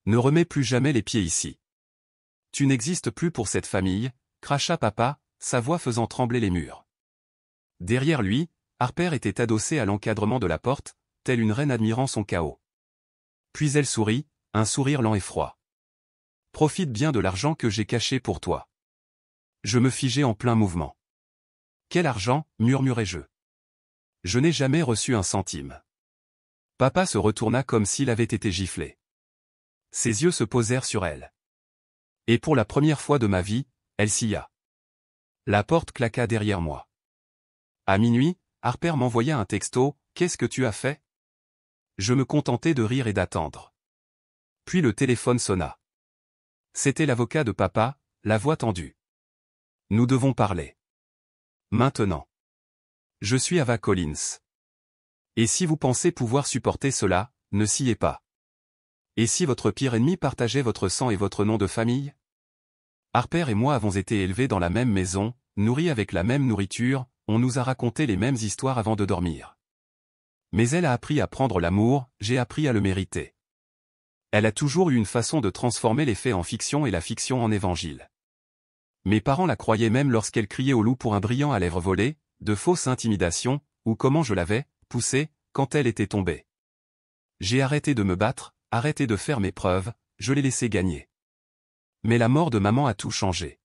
Ne remets plus jamais les pieds ici. Tu n'existes plus pour cette famille, cracha papa, sa voix faisant trembler les murs. Derrière lui, Harper était adossée à l'encadrement de la porte, telle une reine admirant son chaos. Puis elle sourit, un sourire lent et froid. Profite bien de l'argent que j'ai caché pour toi. Je me figeai en plein mouvement. Quel argent, murmurai-je. Je n'ai jamais reçu un centime. Papa se retourna comme s'il avait été giflé. Ses yeux se posèrent sur elle. Et pour la première fois de ma vie, elle sia. La porte claqua derrière moi. À minuit, Harper m'envoya un texto, « Qu'est-ce que tu as fait ?» Je me contentais de rire et d'attendre. Puis le téléphone sonna. C'était l'avocat de papa, la voix tendue. Nous devons parler. Maintenant. Je suis Ava Collins. Et si vous pensez pouvoir supporter cela, ne sciez pas. Et si votre pire ennemi partageait votre sang et votre nom de famille? Harper et moi avons été élevés dans la même maison, nourris avec la même nourriture, on nous a raconté les mêmes histoires avant de dormir. Mais elle a appris à prendre l'amour, j'ai appris à le mériter. Elle a toujours eu une façon de transformer les faits en fiction et la fiction en évangile. Mes parents la croyaient même lorsqu'elle criait au loup pour un brillant à lèvres volées, de fausses intimidations, ou comment je l'avais poussée, quand elle était tombée. J'ai arrêté de me battre, arrêté de faire mes preuves, je l'ai laissé gagner. Mais la mort de maman a tout changé.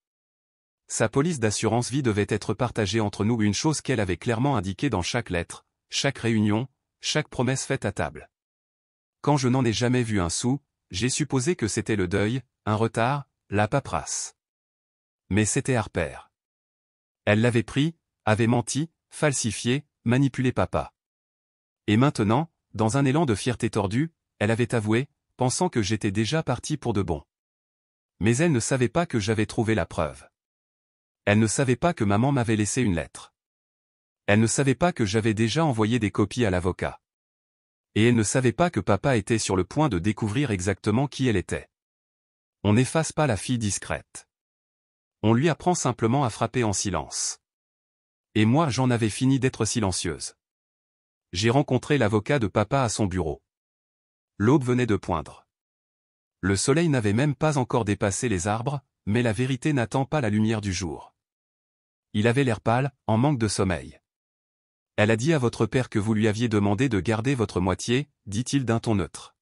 Sa police d'assurance vie devait être partagée entre nous, une chose qu'elle avait clairement indiquée dans chaque lettre, chaque réunion, chaque promesse faite à table. Quand je n'en ai jamais vu un sou, j'ai supposé que c'était le deuil, un retard, la paperasse. Mais c'était Harper. Elle l'avait pris, avait menti, falsifié, manipulé papa. Et maintenant, dans un élan de fierté tordue, elle avait avoué, pensant que j'étais déjà parti pour de bon. Mais elle ne savait pas que j'avais trouvé la preuve. Elle ne savait pas que maman m'avait laissé une lettre. Elle ne savait pas que j'avais déjà envoyé des copies à l'avocat. Et elle ne savait pas que papa était sur le point de découvrir exactement qui elle était. On n'efface pas la fille discrète. On lui apprend simplement à frapper en silence. Et moi j'en avais fini d'être silencieuse. J'ai rencontré l'avocat de papa à son bureau. L'aube venait de poindre. Le soleil n'avait même pas encore dépassé les arbres, mais la vérité n'attend pas la lumière du jour. Il avait l'air pâle, en manque de sommeil. Elle a dit à votre père que vous lui aviez demandé de garder votre moitié, dit-il d'un ton neutre.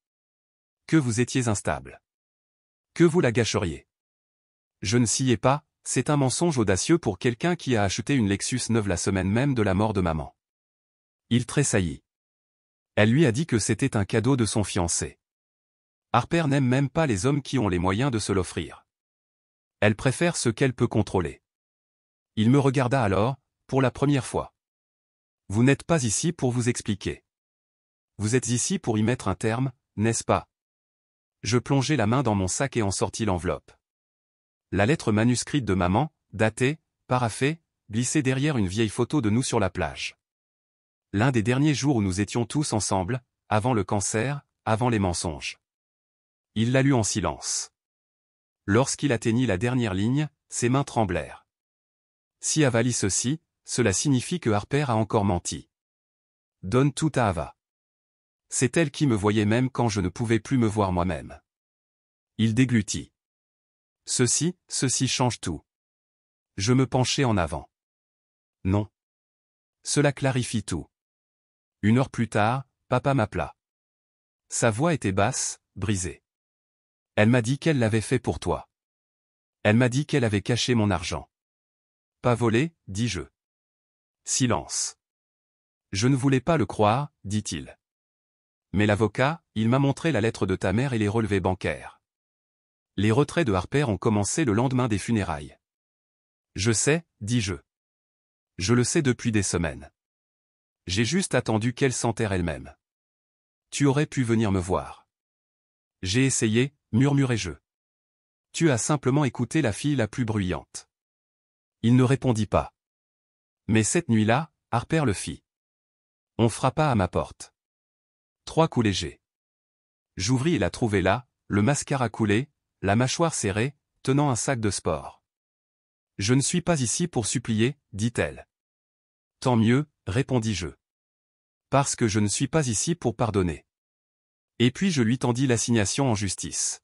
Que vous étiez instable. Que vous la gâcheriez. Je ne sciais pas, c'est un mensonge audacieux pour quelqu'un qui a acheté une Lexus neuve la semaine même de la mort de maman. Il tressaillit. Elle lui a dit que c'était un cadeau de son fiancé. Harper n'aime même pas les hommes qui ont les moyens de se l'offrir. Elle préfère ce qu'elle peut contrôler. Il me regarda alors, pour la première fois. Vous n'êtes pas ici pour vous expliquer. Vous êtes ici pour y mettre un terme, n'est-ce pas? Je plongeai la main dans mon sac et en sortis l'enveloppe. La lettre manuscrite de maman, datée, paraphée, glissait derrière une vieille photo de nous sur la plage. L'un des derniers jours où nous étions tous ensemble, avant le cancer, avant les mensonges. Il la lut en silence. Lorsqu'il atteignit la dernière ligne, ses mains tremblèrent. Si Ava lit ceci, cela signifie que Harper a encore menti. Donne tout à Ava. C'est elle qui me voyait même quand je ne pouvais plus me voir moi-même. Il déglutit. Ceci change tout. Je me penchai en avant. Non. Cela clarifie tout. 1 heure plus tard, papa m'appela. Sa voix était basse, brisée. Elle m'a dit qu'elle l'avait fait pour toi. Elle m'a dit qu'elle avait caché mon argent. Pas volé, dis-je. Silence. Je ne voulais pas le croire, dit-il. Mais l'avocat, il m'a montré la lettre de ta mère et les relevés bancaires. Les retraits de Harper ont commencé le lendemain des funérailles. Je sais, dis-je. Je le sais depuis des semaines. J'ai juste attendu qu'elle s'enterre elle-même. Tu aurais pu venir me voir. J'ai essayé, murmurai-je. Tu as simplement écouté la fille la plus bruyante. Il ne répondit pas. Mais cette nuit-là, Harper le fit. On frappa à ma porte. 3 coups légers. J'ouvris et la trouvai là, le mascara coulé, la mâchoire serrée, tenant un sac de sport. Je ne suis pas ici pour supplier, dit-elle. Tant mieux, répondis-je. Parce que je ne suis pas ici pour pardonner. Et puis je lui tendis l'assignation en justice.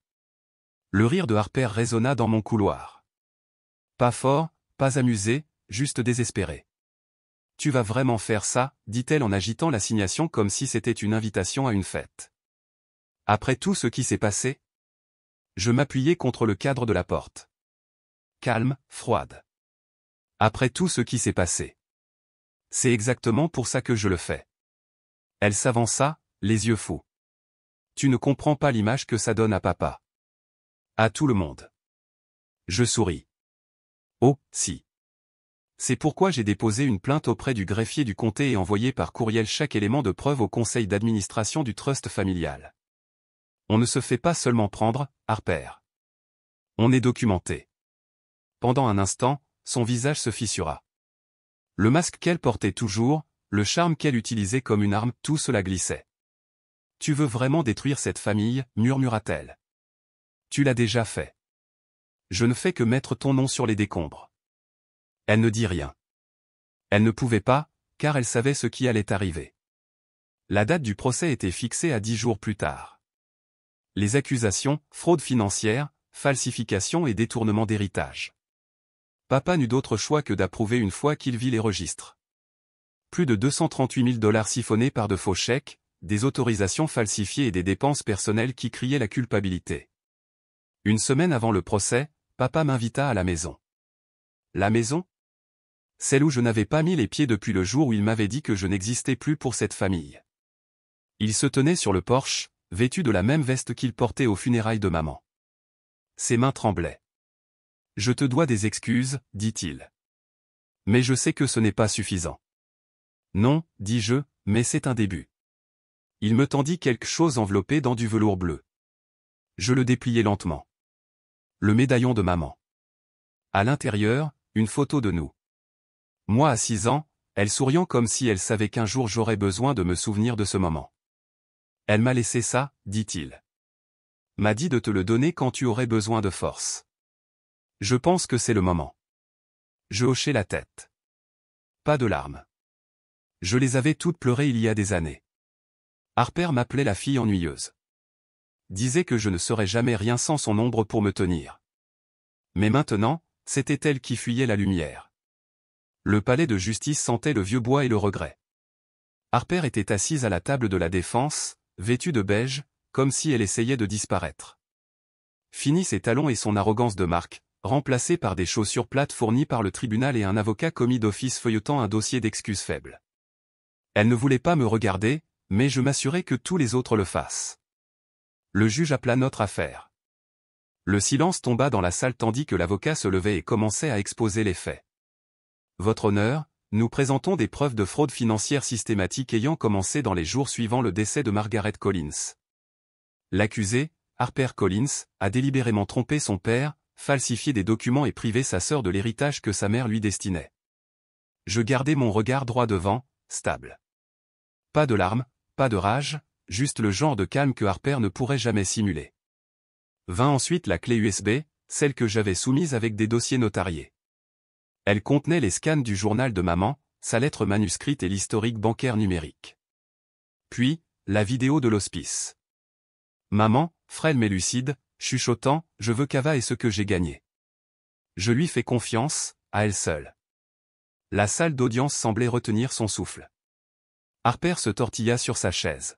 Le rire de Harper résonna dans mon couloir. Pas fort, pas amusé, juste désespéré. Tu vas vraiment faire ça, dit-elle en agitant l'assignation comme si c'était une invitation à une fête. Après tout ce qui s'est passé? Je m'appuyais contre le cadre de la porte. Calme, froide. Après tout ce qui s'est passé. C'est exactement pour ça que je le fais. Elle s'avança, les yeux fous. Tu ne comprends pas l'image que ça donne à papa. À tout le monde. Je souris. Oh, si. C'est pourquoi j'ai déposé une plainte auprès du greffier du comté et envoyé par courriel chaque élément de preuve au conseil d'administration du trust familial. On ne se fait pas seulement prendre, Harper. On est documenté. Pendant un instant, son visage se fissura. Le masque qu'elle portait toujours, le charme qu'elle utilisait comme une arme, tout cela glissait. Tu veux vraiment détruire cette famille, murmura-t-elle. Tu l'as déjà fait. Je ne fais que mettre ton nom sur les décombres. Elle ne dit rien. Elle ne pouvait pas, car elle savait ce qui allait arriver. La date du procès était fixée à 10 jours plus tard. Les accusations, fraude financière, falsification et détournement d'héritage. Papa n'eut d'autre choix que d'approuver une fois qu'il vit les registres. Plus de 238 000 $ siphonnés par de faux chèques, des autorisations falsifiées et des dépenses personnelles qui criaient la culpabilité. Une semaine avant le procès, papa m'invita à la maison. La maison? Celle où je n'avais pas mis les pieds depuis le jour où il m'avait dit que je n'existais plus pour cette famille. Il se tenait sur le porche, vêtu de la même veste qu'il portait aux funérailles de maman. Ses mains tremblaient. « Je te dois des excuses, dit-il. Mais je sais que ce n'est pas suffisant. » Non, dis-je, mais c'est un début. Il me tendit quelque chose enveloppé dans du velours bleu. Je le dépliai lentement. Le médaillon de maman. À l'intérieur, une photo de nous. Moi à 6 ans, elle souriant comme si elle savait qu'un jour j'aurais besoin de me souvenir de ce moment. Elle m'a laissé ça, dit-il. M'a dit de te le donner quand tu aurais besoin de force. Je pense que c'est le moment. Je hochai la tête. Pas de larmes. Je les avais toutes pleurées il y a des années. Harper m'appelait la fille ennuyeuse. Disait que je ne serais jamais rien sans son ombre pour me tenir. Mais maintenant, c'était elle qui fuyait la lumière. Le palais de justice sentait le vieux bois et le regret. Harper était assise à la table de la défense, vêtue de beige, comme si elle essayait de disparaître. Fini ses talons et son arrogance de marque, remplacée par des chaussures plates fournies par le tribunal et un avocat commis d'office feuilletant un dossier d'excuses faibles. Elle ne voulait pas me regarder, mais je m'assurais que tous les autres le fassent. Le juge appela notre affaire. Le silence tomba dans la salle tandis que l'avocat se levait et commençait à exposer les faits. Votre honneur, nous présentons des preuves de fraude financière systématique ayant commencé dans les jours suivant le décès de Margaret Collins. L'accusé, Harper Collins, a délibérément trompé son père, falsifié des documents et privé sa sœur de l'héritage que sa mère lui destinait. Je gardai mon regard droit devant, stable. Pas de larmes, pas de rage, juste le genre de calme que Harper ne pourrait jamais simuler. Vint ensuite la clé USB, celle que j'avais soumise avec des dossiers notariés. Elle contenait les scans du journal de maman, sa lettre manuscrite et l'historique bancaire numérique. Puis, la vidéo de l'hospice. Maman, frêle mais lucide, chuchotant, je veux qu'Ava ait ce que j'ai gagné. Je lui fais confiance, à elle seule. La salle d'audience semblait retenir son souffle. Harper se tortilla sur sa chaise.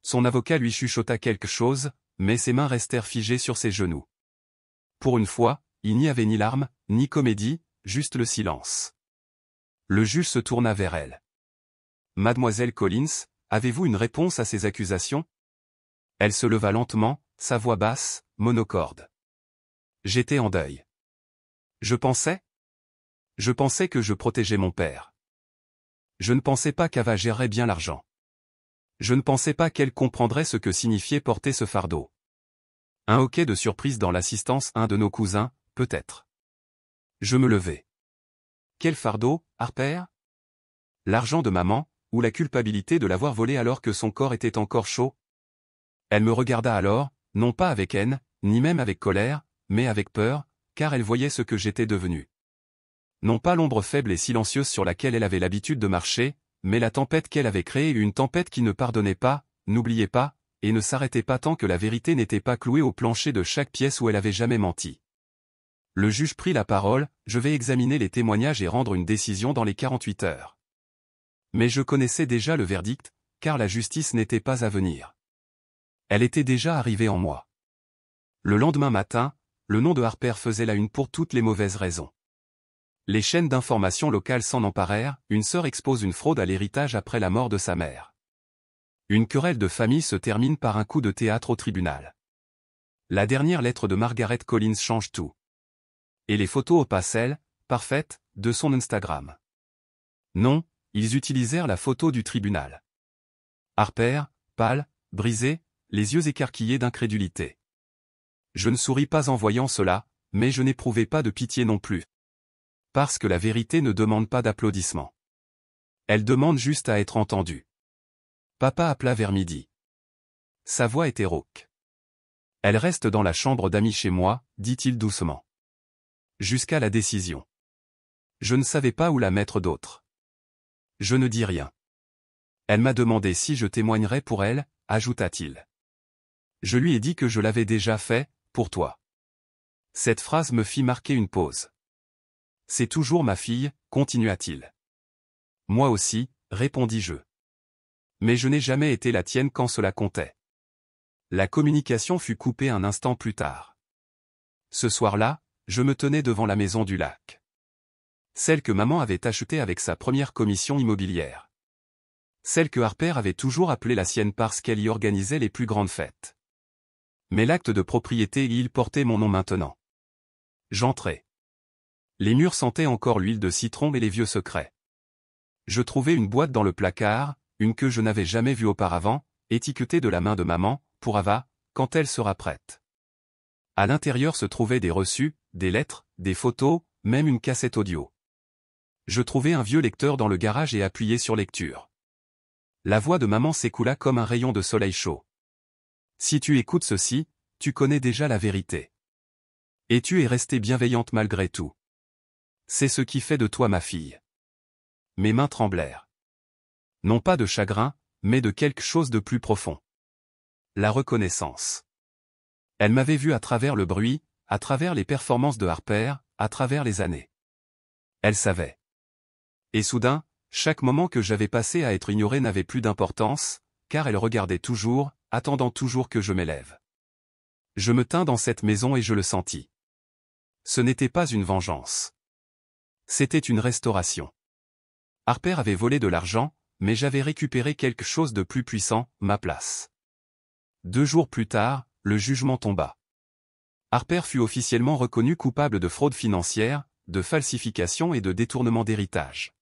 Son avocat lui chuchota quelque chose, mais ses mains restèrent figées sur ses genoux. Pour une fois, il n'y avait ni larmes, ni comédie, juste le silence. Le juge se tourna vers elle. Mademoiselle Collins, avez-vous une réponse à ces accusations? Elle se leva lentement, sa voix basse, monocorde. J'étais en deuil. Je pensais que je protégeais mon père. Je ne pensais pas qu'Ava gérerait bien l'argent. Je ne pensais pas qu'elle comprendrait ce que signifiait porter ce fardeau. Un hoquet de surprise dans l'assistance, un de nos cousins, peut-être. Je me levai. Quel fardeau, Harper? L'argent de maman, ou la culpabilité de l'avoir volé alors que son corps était encore chaud? Elle me regarda alors, non pas avec haine, ni même avec colère, mais avec peur, car elle voyait ce que j'étais devenu. Non pas l'ombre faible et silencieuse sur laquelle elle avait l'habitude de marcher, mais la tempête qu'elle avait créée, une tempête qui ne pardonnait pas, n'oubliait pas, et ne s'arrêtait pas tant que la vérité n'était pas clouée au plancher de chaque pièce où elle avait jamais menti. Le juge prit la parole, je vais examiner les témoignages et rendre une décision dans les 48 heures. Mais je connaissais déjà le verdict, car la justice n'était pas à venir. Elle était déjà arrivée en moi. Le lendemain matin, le nom de Harper faisait la une pour toutes les mauvaises raisons. Les chaînes d'information locales s'en emparèrent, une sœur expose une fraude à l'héritage après la mort de sa mère. Une querelle de famille se termine par un coup de théâtre au tribunal. La dernière lettre de Margaret Collins change tout. Et les photos au pastel, parfaites, de son Instagram. Non, ils utilisèrent la photo du tribunal. Harper, pâle, brisé, les yeux écarquillés d'incrédulité. Je ne souris pas en voyant cela, mais je n'éprouvais pas de pitié non plus. Parce que la vérité ne demande pas d'applaudissements. Elle demande juste à être entendue. Papa appela vers midi. Sa voix était rauque. Elle reste dans la chambre d'amis chez moi, dit-il doucement. Jusqu'à la décision. Je ne savais pas où la mettre d'autre. Je ne dis rien. Elle m'a demandé si je témoignerais pour elle, ajouta-t-il. Je lui ai dit que je l'avais déjà fait, pour toi. Cette phrase me fit marquer une pause. C'est toujours ma fille, continua-t-il. Moi aussi, répondis-je. Mais je n'ai jamais été la tienne quand cela comptait. La communication fut coupée un instant plus tard. Ce soir-là, je me tenais devant la maison du lac. Celle que maman avait achetée avec sa première commission immobilière. Celle que Harper avait toujours appelée la sienne parce qu'elle y organisait les plus grandes fêtes. Mais l'acte de propriété y portait mon nom maintenant. J'entrai. Les murs sentaient encore l'huile de citron et les vieux secrets. Je trouvai une boîte dans le placard, une que je n'avais jamais vue auparavant, étiquetée de la main de maman, pour Ava, quand elle sera prête. À l'intérieur se trouvaient des reçus, des lettres, des photos, même une cassette audio. Je trouvai un vieux lecteur dans le garage et appuyai sur lecture. La voix de maman s'écoula comme un rayon de soleil chaud. Si tu écoutes ceci, tu connais déjà la vérité. Et tu es restée bienveillante malgré tout. C'est ce qui fait de toi ma fille. Mes mains tremblèrent. Non pas de chagrin, mais de quelque chose de plus profond. La reconnaissance. Elle m'avait vu à travers le bruit, à travers les performances de Harper, à travers les années. Elle savait. Et soudain, chaque moment que j'avais passé à être ignoré n'avait plus d'importance, car elle regardait toujours, attendant toujours que je m'élève. Je me tins dans cette maison et je le sentis. Ce n'était pas une vengeance. C'était une restauration. Harper avait volé de l'argent, mais j'avais récupéré quelque chose de plus puissant, ma place. 2 jours plus tard, le jugement tomba. Harper fut officiellement reconnu coupable de fraude financière, de falsification et de détournement d'héritage.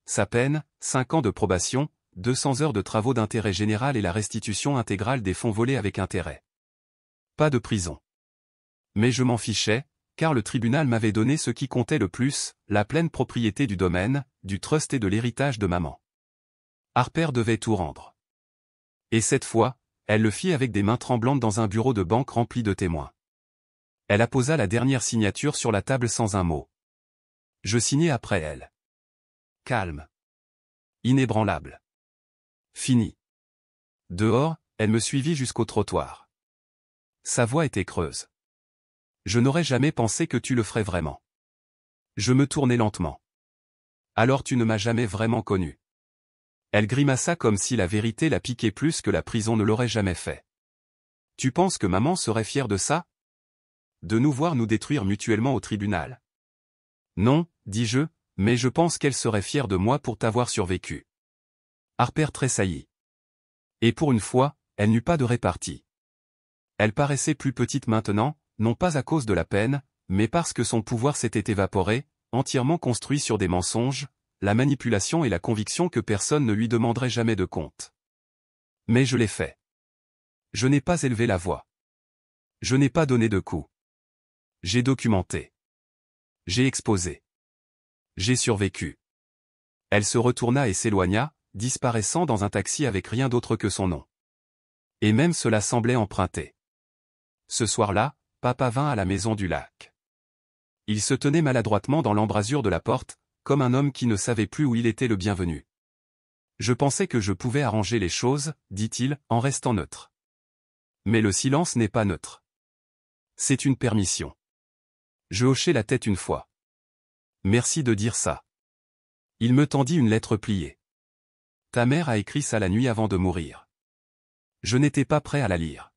Sa peine, 5 ans de probation, 200 heures de travaux d'intérêt général et la restitution intégrale des fonds volés avec intérêt. Pas de prison. Mais je m'en fichais, car le tribunal m'avait donné ce qui comptait le plus, la pleine propriété du domaine, du trust et de l'héritage de maman. Harper devait tout rendre. Et cette fois, elle le fit avec des mains tremblantes dans un bureau de banque rempli de témoins. Elle apposa la dernière signature sur la table sans un mot. Je signai après elle. Calme. Inébranlable. Fini. Dehors, elle me suivit jusqu'au trottoir. Sa voix était creuse. Je n'aurais jamais pensé que tu le ferais vraiment. Je me tournai lentement. Alors tu ne m'as jamais vraiment connu. Elle grimaça comme si la vérité la piquait plus que la prison ne l'aurait jamais fait. Tu penses que maman serait fière de ça? De nous voir nous détruire mutuellement au tribunal? Non, dis-je, mais je pense qu'elle serait fière de moi pour t'avoir survécu. Harper tressaillit. Et pour une fois, elle n'eut pas de répartie. Elle paraissait plus petite maintenant, non pas à cause de la peine, mais parce que son pouvoir s'était évaporé, entièrement construit sur des mensonges, la manipulation et la conviction que personne ne lui demanderait jamais de compte. Mais je l'ai fait. Je n'ai pas élevé la voix. Je n'ai pas donné de coups. J'ai documenté. J'ai exposé. J'ai survécu. Elle se retourna et s'éloigna, disparaissant dans un taxi avec rien d'autre que son nom. Et même cela semblait emprunté. Ce soir-là, papa vint à la maison du lac. Il se tenait maladroitement dans l'embrasure de la porte, comme un homme qui ne savait plus où il était le bienvenu. Je pensais que je pouvais arranger les choses, dit-il, en restant neutre. Mais le silence n'est pas neutre. C'est une permission. Je hochai la tête une fois. Merci de dire ça. Il me tendit une lettre pliée. Ta mère a écrit ça la nuit avant de mourir. Je n'étais pas prêt à la lire.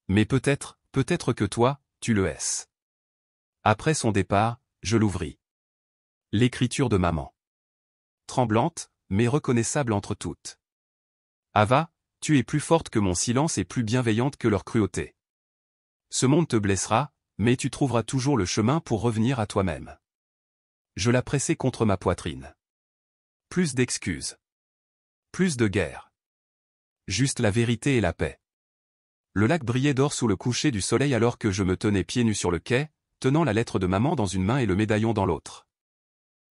Mais peut-être que toi, tu le es. Après son départ, je l'ouvris. L'écriture de maman. Tremblante, mais reconnaissable entre toutes. Ava, tu es plus forte que mon silence et plus bienveillante que leur cruauté. Ce monde te blessera, mais tu trouveras toujours le chemin pour revenir à toi-même. Je la pressai contre ma poitrine. Plus d'excuses. Plus de guerre. Juste la vérité et la paix. Le lac brillait d'or sous le coucher du soleil alors que je me tenais pieds nus sur le quai, tenant la lettre de maman dans une main et le médaillon dans l'autre.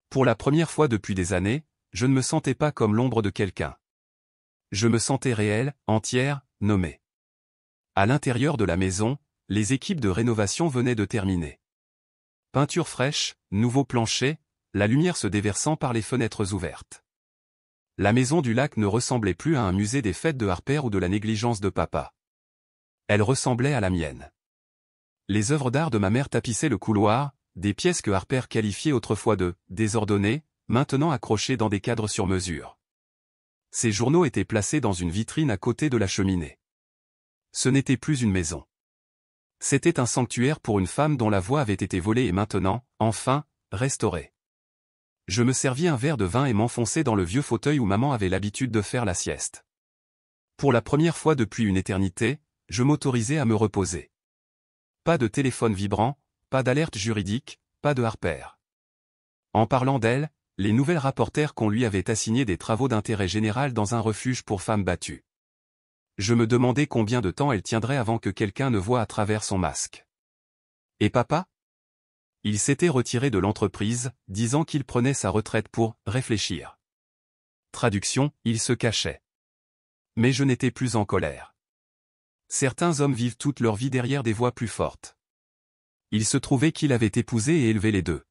Pour la première fois depuis des années, je ne me sentais pas comme l'ombre de quelqu'un. Je me sentais réelle, entière, nommée. À l'intérieur de la maison, les équipes de rénovation venaient de terminer. Peinture fraîche, nouveau plancher, la lumière se déversant par les fenêtres ouvertes. La maison du lac ne ressemblait plus à un musée des fêtes de Harper ou de la négligence de papa. Elle ressemblait à la mienne. Les œuvres d'art de ma mère tapissaient le couloir, des pièces que Harper qualifiait autrefois de « désordonnées », maintenant accrochées dans des cadres sur mesure. Ces journaux étaient placés dans une vitrine à côté de la cheminée. Ce n'était plus une maison. C'était un sanctuaire pour une femme dont la voix avait été volée et maintenant, enfin, restaurée. Je me servis un verre de vin et m'enfonçai dans le vieux fauteuil où maman avait l'habitude de faire la sieste. Pour la première fois depuis une éternité, je m'autorisais à me reposer. Pas de téléphone vibrant, pas d'alerte juridique, pas de Harper. En parlant d'elle, les nouvelles rapportèrent qu'on lui avait assigné des travaux d'intérêt général dans un refuge pour femmes battues. Je me demandais combien de temps elle tiendrait avant que quelqu'un ne voie à travers son masque. Et papa ? Il s'était retiré de l'entreprise, disant qu'il prenait sa retraite pour « réfléchir ». Traduction, il se cachait. Mais je n'étais plus en colère. Certains hommes vivent toute leur vie derrière des voix plus fortes. Il se trouvait qu'il avait épousé et élevé les deux.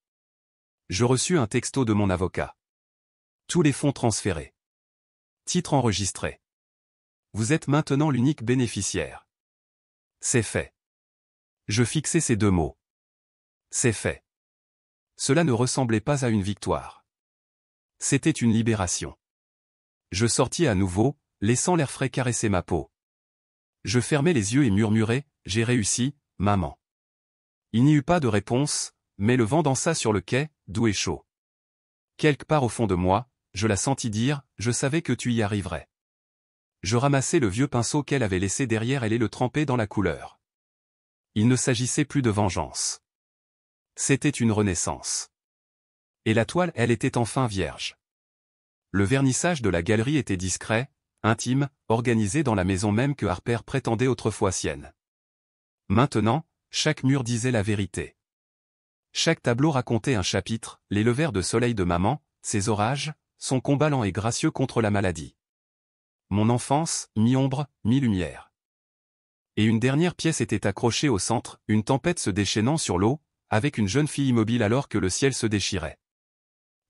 Je reçus un texto de mon avocat. Tous les fonds transférés. Titre enregistré. Vous êtes maintenant l'unique bénéficiaire. C'est fait. Je fixai ces deux mots. C'est fait. Cela ne ressemblait pas à une victoire. C'était une libération. Je sortis à nouveau, laissant l'air frais caresser ma peau. Je fermai les yeux et murmurai, j'ai réussi, maman. Il n'y eut pas de réponse, mais le vent dansa sur le quai, doux et chaud. Quelque part au fond de moi, je la sentis dire, je savais que tu y arriverais. Je ramassai le vieux pinceau qu'elle avait laissé derrière elle et le trempai dans la couleur. Il ne s'agissait plus de vengeance. C'était une renaissance. Et la toile, elle était enfin vierge. Le vernissage de la galerie était discret, intime, organisé dans la maison même que Harper prétendait autrefois sienne. Maintenant, chaque mur disait la vérité. Chaque tableau racontait un chapitre, les levers de soleil de maman, ses orages, son combat lent et gracieux contre la maladie. Mon enfance, mi-ombre, mi-lumière. Et une dernière pièce était accrochée au centre, une tempête se déchaînant sur l'eau, avec une jeune fille immobile alors que le ciel se déchirait.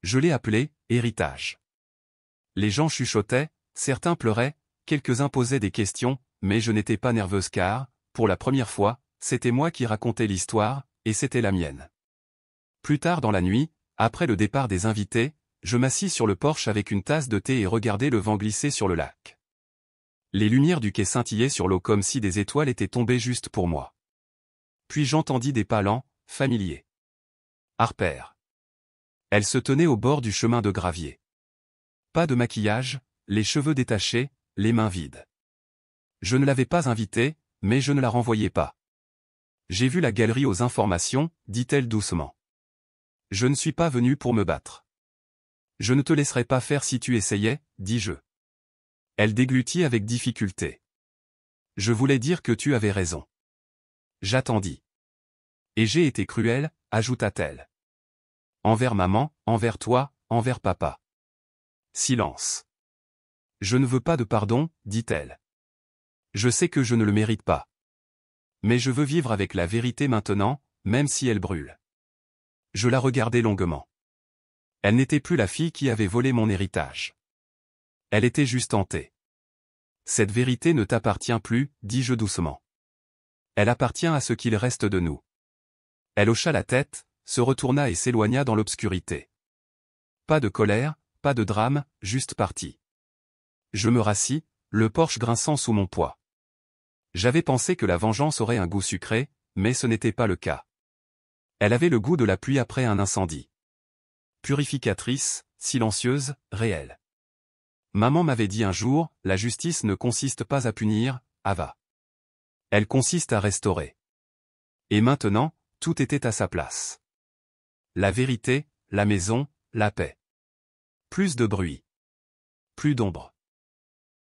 Je l'ai appelée « héritage ». Les gens chuchotaient, certains pleuraient, quelques-uns posaient des questions, mais je n'étais pas nerveuse car, pour la première fois, c'était moi qui racontais l'histoire, et c'était la mienne. Plus tard dans la nuit, après le départ des invités, je m'assis sur le porche avec une tasse de thé et regardais le vent glisser sur le lac. Les lumières du quai scintillaient sur l'eau comme si des étoiles étaient tombées juste pour moi. Puis j'entendis des pas lents, familiers. Harper. Elle se tenait au bord du chemin de gravier. Pas de maquillage, les cheveux détachés, les mains vides. Je ne l'avais pas invitée, mais je ne la renvoyais pas. J'ai vu la galerie aux informations, dit-elle doucement. Je ne suis pas venu pour me battre. Je ne te laisserai pas faire si tu essayais, dis-je. Elle déglutit avec difficulté. Je voulais dire que tu avais raison. J'attendis. Et j'ai été cruelle, ajouta-t-elle. Envers maman, envers toi, envers papa. Silence. Je ne veux pas de pardon, dit-elle. Je sais que je ne le mérite pas. Mais je veux vivre avec la vérité maintenant, même si elle brûle. Je la regardai longuement. Elle n'était plus la fille qui avait volé mon héritage. Elle était juste tentée. Cette vérité ne t'appartient plus, dis-je doucement. Elle appartient à ce qu'il reste de nous. Elle hocha la tête, se retourna et s'éloigna dans l'obscurité. Pas de colère, pas de drame, juste parti. Je me rassis, le porche grinçant sous mon poids. J'avais pensé que la vengeance aurait un goût sucré, mais ce n'était pas le cas. Elle avait le goût de la pluie après un incendie. Purificatrice, silencieuse, réelle. Maman m'avait dit un jour, la justice ne consiste pas à punir, Ava. Elle consiste à restaurer. Et maintenant, tout était à sa place. La vérité, la maison, la paix. Plus de bruit. Plus d'ombre.